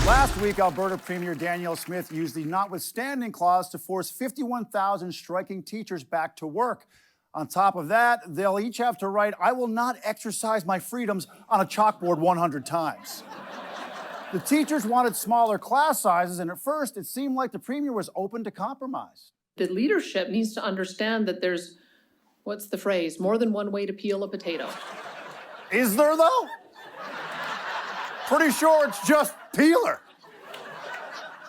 Last week, Alberta Premier Danielle Smith used the notwithstanding clause to force 51,000 striking teachers back to work. On top of that, they'll each have to write, "I will not exercise my freedoms" on a chalkboard 100 times. The teachers wanted smaller class sizes, and at first, it seemed like the Premier was open to compromise. The leadership needs to understand that there's, what's the phrase, more than one way to peel a potato. Is there, though? Pretty sure it's just peeler.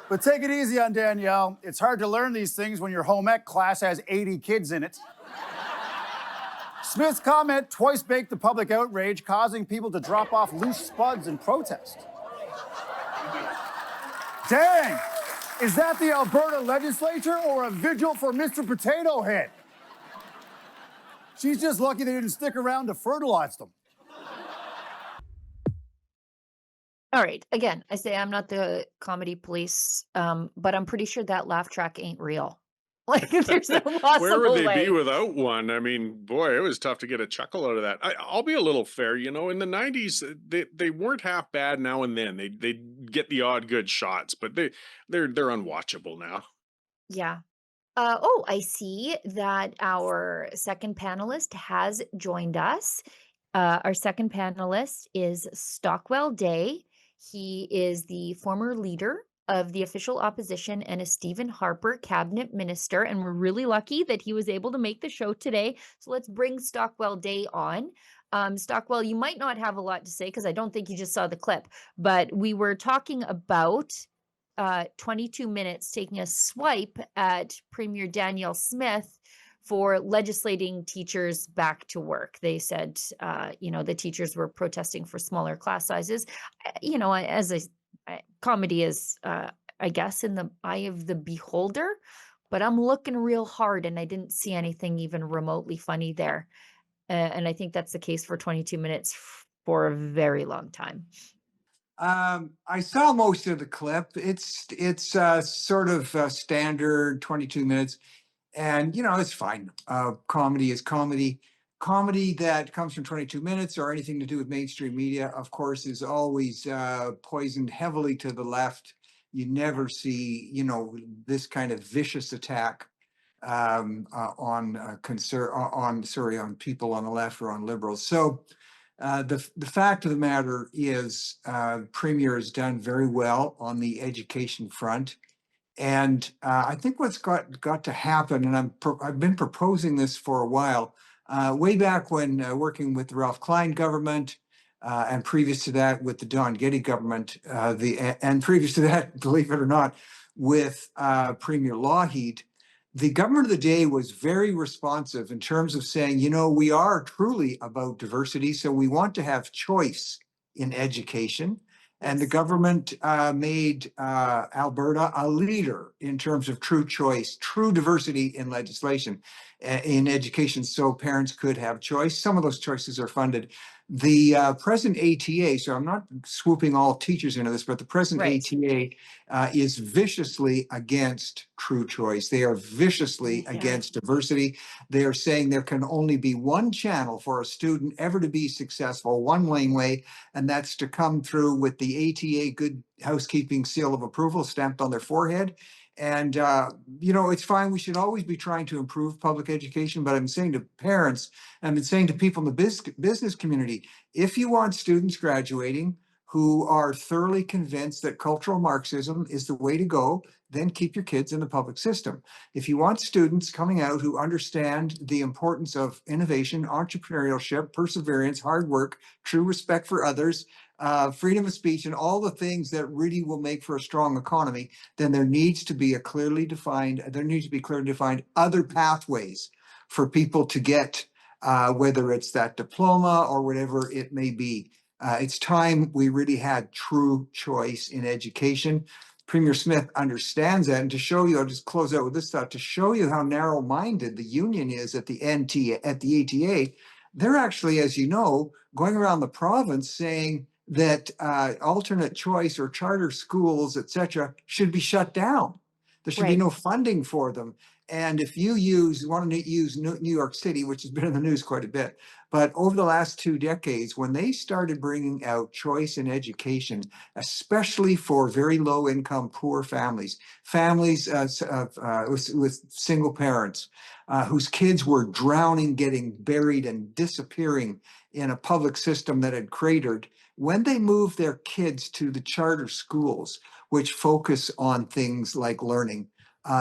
But take it easy on Danielle. It's hard to learn these things when your home ec class has 80 kids in it. Smith's comment twice baked the public outrage, causing people to drop off loose spuds in protest. Dang! Is that the Alberta legislature or a vigil for Mr. Potato Head? She's just lucky they didn't stick around to fertilize them. All right. Again, I say I'm not the comedy police, but I'm pretty sure that laugh track ain't real. Like, there's no possible Where would they way. be without one? I mean, boy, it was tough to get a chuckle out of that. I'll be a little fair, you know. In the '90s, they weren't half bad. Now and then, they get the odd good shots, but they're unwatchable now. Yeah. Oh, I see that our second panelist has joined us. Our second panelist is Stockwell Day. He is the former leader of the official opposition and a Stephen Harper cabinet minister, and we're really lucky that he was able to make the show today. So let's bring Stockwell Day on. Stockwell, you might not have a lot to say because I don't think you just saw the clip, but we were talking about 22 minutes taking a swipe at Premier Danielle Smith for legislating teachers back to work. They said, the teachers were protesting for smaller class sizes. Comedy is, I guess, in the eye of the beholder, but I'm looking real hard and I didn't see anything even remotely funny there. And I think that's the case for 22 minutes for a very long time. I saw most of the clip. It's sort of standard 22 minutes. And, it's fine. Comedy is comedy. Comedy that comes from 22 minutes or anything to do with mainstream media, of course, is always poisoned heavily to the left. You never see, this kind of vicious attack on people on the left or on liberals. So the fact of the matter is, Premier has done very well on the education front. And I think what's got to happen, and I've been proposing this for a while, way back when working with the Ralph Klein government, and previous to that with the Don Getty government, and previous to that, believe it or not, with Premier Lougheed, the government of the day was very responsive in terms of saying, we are truly about diversity, so we want to have choice in education. And the government made Alberta a leader in terms of true choice, true diversity in legislation, in education, so parents could have choice. Some of those choices are funded. The present ATA, so I'm not swooping all teachers into this, but the present ATA is viciously against true choice. They are viciously against diversity. They are saying there can only be one channel for a student ever to be successful, one laneway, and that's to come through with the ATA Good Housekeeping seal of approval stamped on their forehead. And, it's fine. We should always be trying to improve public education. But I'm saying to parents, I've been saying to people in the business community, if you want students graduating who are thoroughly convinced that cultural Marxism is the way to go, then keep your kids in the public system. If you want students coming out who understand the importance of innovation, entrepreneurship, perseverance, hard work, true respect for others, freedom of speech, and all the things that really will make for a strong economy, then there needs to be clearly defined other pathways for people to get, whether it's that diploma or whatever it may be. It's time we really had true choice in education. Premier Smith understands that. And to show you, I'll just close out with this thought, to show you how narrow-minded the union is at the ATA, they're actually, as you know, going around the province saying that alternate choice or charter schools, etc., should be shut down. There should be no funding for them. And if you want to use New York City, which has been in the news quite a bit, But over the last 2 decades, when they started bringing out choice in education, especially for very low income, poor families, with single parents, whose kids were drowning, getting buried, and disappearing in a public system that had cratered, when they moved their kids to the charter schools, which focus on things like learning,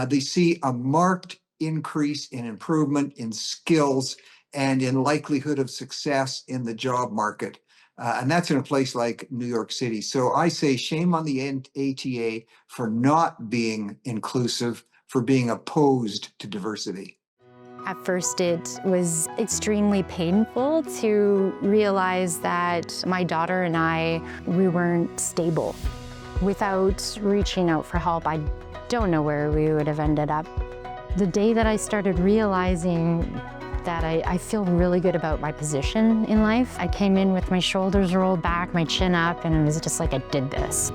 they see a marked increase in improvement in skills and in likelihood of success in the job market. And that's in a place like New York City. So I say shame on the ATA for not being inclusive, for being opposed to diversity. At first, it was extremely painful to realize that my daughter and we weren't stable. Without reaching out for help, I don't know where we would have ended up. The day that I started realizing that I feel really good about my position in life, I came in with my shoulders rolled back, my chin up, and it was just like I did this.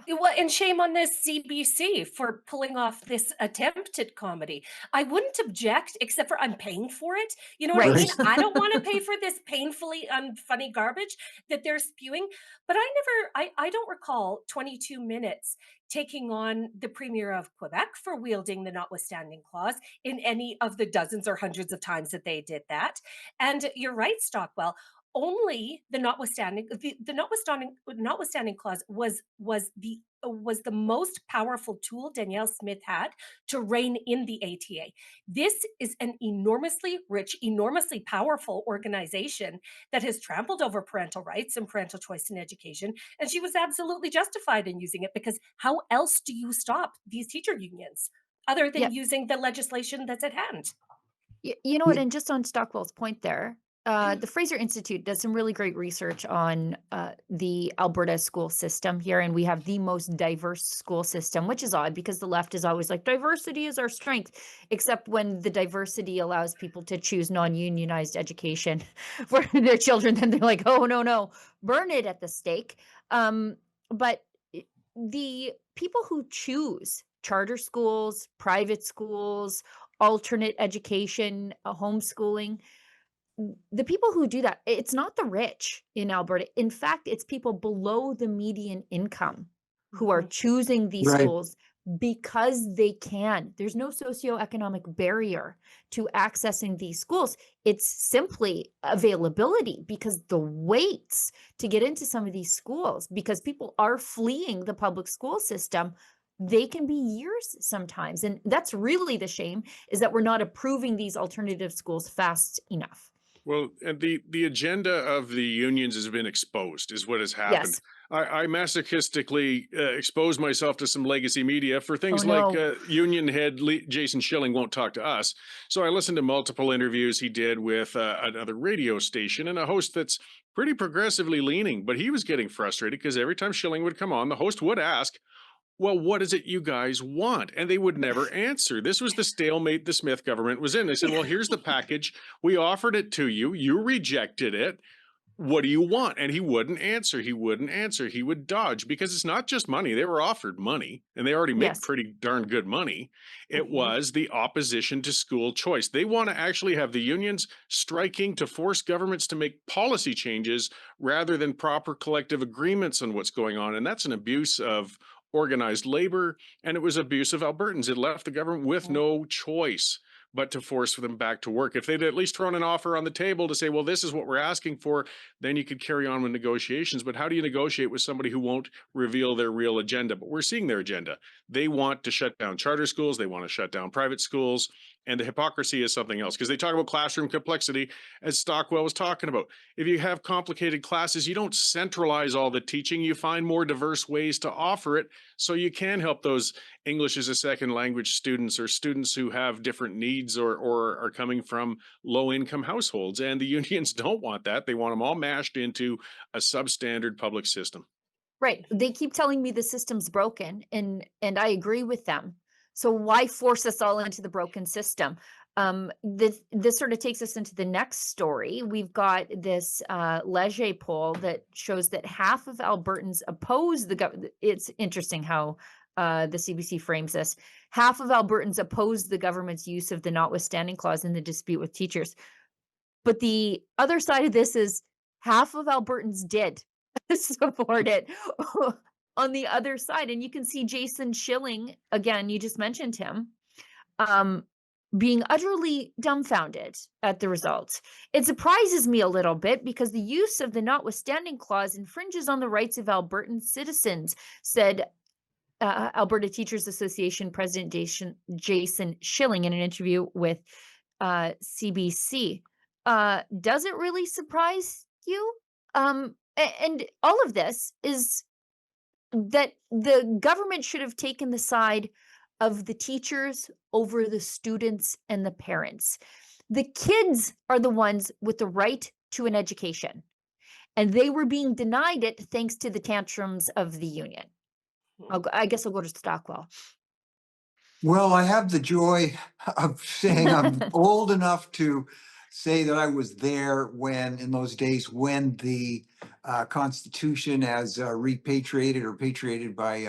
Well, and shame on this CBC for pulling off this attempt at comedy. I wouldn't object, except for I'm paying for it. You know what I Right. mean? I don't want to pay for this painfully unfunny garbage that they're spewing. But I don't recall 22 minutes taking on the Premier of Quebec for wielding the notwithstanding clause in any of the dozens or hundreds of times that they did that. And you're right, Stockwell. Only the notwithstanding clause was the most powerful tool Danielle Smith had to rein in the ATA. This is an enormously rich, enormously powerful organization that has trampled over parental rights and parental choice in education, and she was absolutely justified in using it, because how else do you stop these teacher unions other than Yeah. using the legislation that's at hand? You know what? And just on Stockwell's point there, the Fraser Institute does some really great research on the Alberta school system here, and we have the most diverse school system, which is odd because the left is always like, diversity is our strength, except when the diversity allows people to choose non-unionized education for their children, then they're like, oh, no, burn it at the stake. But the people who choose charter schools, private schools, alternate education, homeschooling, the people who do that, it's not the rich in Alberta. In fact, it's people below the median income who are choosing these Right. schools because they can. There's no socioeconomic barrier to accessing these schools. It's simply availability, because the waits to get into some of these schools, because people are fleeing the public school system, they can be years sometimes. And that's really the shame, is that we're not approving these alternative schools fast enough. Well, and the agenda of the unions has been exposed, is what has happened. Yes. I masochistically exposed myself to some legacy media for things Oh, like no. union head Jason Schilling won't talk to us. So I listened to multiple interviews he did with another radio station and a host that's pretty progressively leaning, but he was getting frustrated because every time Schilling would come on, the host would ask, well, what is it you guys want? And they would never answer. This was the stalemate the Smith government was in. They said, well, here's the package. We offered it to you. You rejected it. What do you want? And he wouldn't answer. He wouldn't answer. He would dodge, because it's not just money. They were offered money and they already make Yes. pretty darn good money. It was the opposition to school choice. They want to actually have the unions striking to force governments to make policy changes rather than proper collective agreements on what's going on. And that's an abuse of organized labor, and it was abuse of Albertans. It left the government with no choice but to force them back to work. If they'd at least thrown an offer on the table to say, well, this is what we're asking for, then you could carry on with negotiations. But how do you negotiate with somebody who won't reveal their real agenda? But we're seeing their agenda. They want to shut down charter schools. They want to shut down private schools. And the hypocrisy is something else, because they talk about classroom complexity, as Stockwell was talking about. If you have complicated classes, you don't centralize all the teaching. You find more diverse ways to offer it, so you can help those English as a second language students, or students who have different needs, or are coming from low income households. And the unions don't want that. They want them all mashed into a substandard public system. Right. They keep telling me the system's broken, and I agree with them. So why force us all into the broken system? This sort of takes us into the next story. We've got this Leger poll that shows that half of Albertans oppose the government. It's interesting how the CBC frames this. Half of Albertans opposed the government's use of the notwithstanding clause in the dispute with teachers. But the other side of this is half of Albertans did support it on the other side. And you can see Jason Schilling, again, you just mentioned him, being utterly dumbfounded at the results. It surprises me a little bit because the use of the notwithstanding clause infringes on the rights of Albertan citizens, said Alberta Teachers Association President Jason Schilling in an interview with CBC. Does it really surprise you? And all of this is that the government should have taken the side of the teachers over the students and the parents. The kids are the ones with the right to an education, and they were being denied it thanks to the tantrums of the union. I guess I'll go to Stockwell. Well, I have the joy of saying I'm old enough to say that I was there when, in those days, when the Constitution as repatriated or patriated by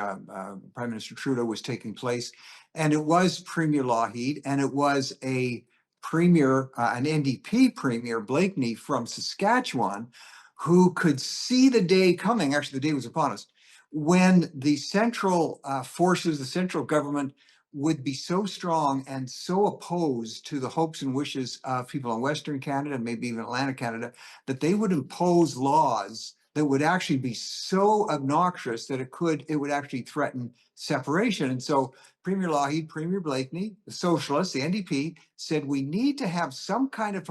Prime Minister Trudeau was taking place. And it was Premier Lougheed, and it was a premier, an NDP premier, Blakeney from Saskatchewan, who could see the day coming, actually the day was upon us, when the central forces, the central government would be so strong and so opposed to the hopes and wishes of people in Western Canada, maybe even Atlantic Canada, that they would impose laws that would actually be so obnoxious that it would actually threaten separation. And so Premier Lougheed, Premier Blakeney, the Socialists, the NDP, said we need to have some kind of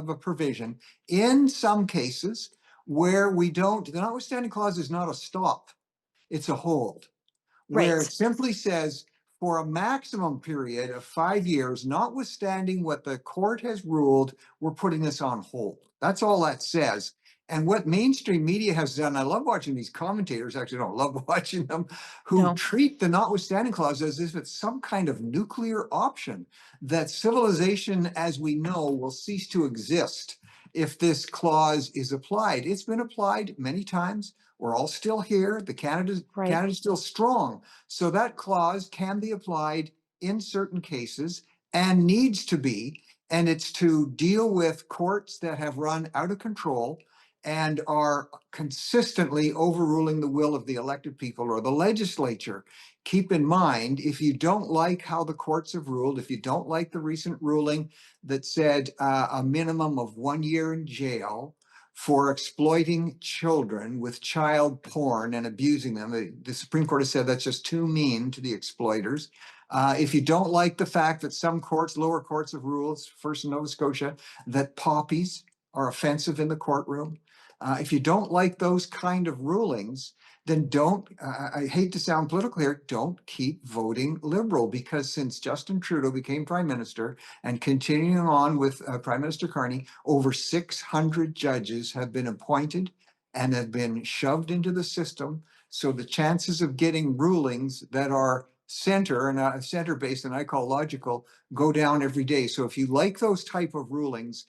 a provision in some cases where we don't, the notwithstanding clause is not a stop, it's a hold, where Right. it simply says, for a maximum period of 5 years, notwithstanding what the court has ruled, we're putting this on hold. That's all that says. And what mainstream media has done, I love watching these commentators, actually don't love watching them, who No. treat the notwithstanding clause as if it's some kind of nuclear option, that civilization as we know will cease to exist if this clause is applied. It's been applied many times. We're all still here. Canada's still strong. So that clause can be applied in certain cases and needs to be, and it's to deal with courts that have run out of control and are consistently overruling the will of the elected people or the legislature. Keep in mind, if you don't like how the courts have ruled, if you don't like the recent ruling that said a minimum of 1 year in jail for exploiting children with child porn and abusing them. The Supreme Court has said that's just too mean to the exploiters. If you don't like the fact that some courts, lower courts have ruled, first in Nova Scotia, that poppies are offensive in the courtroom. If you don't like those kind of rulings, then don't, I hate to sound political here, don't keep voting Liberal, because since Justin Trudeau became Prime Minister and continuing on with Prime Minister Carney, over 600 judges have been appointed and have been shoved into the system. So the chances of getting rulings that are center-based and I call logical go down every day. So if you like those type of rulings,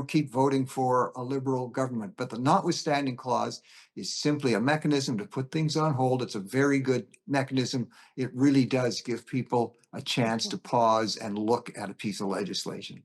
keep voting for a Liberal government. But the notwithstanding clause is simply a mechanism to put things on hold. It's a very good mechanism. It really does give people a chance to pause and look at a piece of legislation.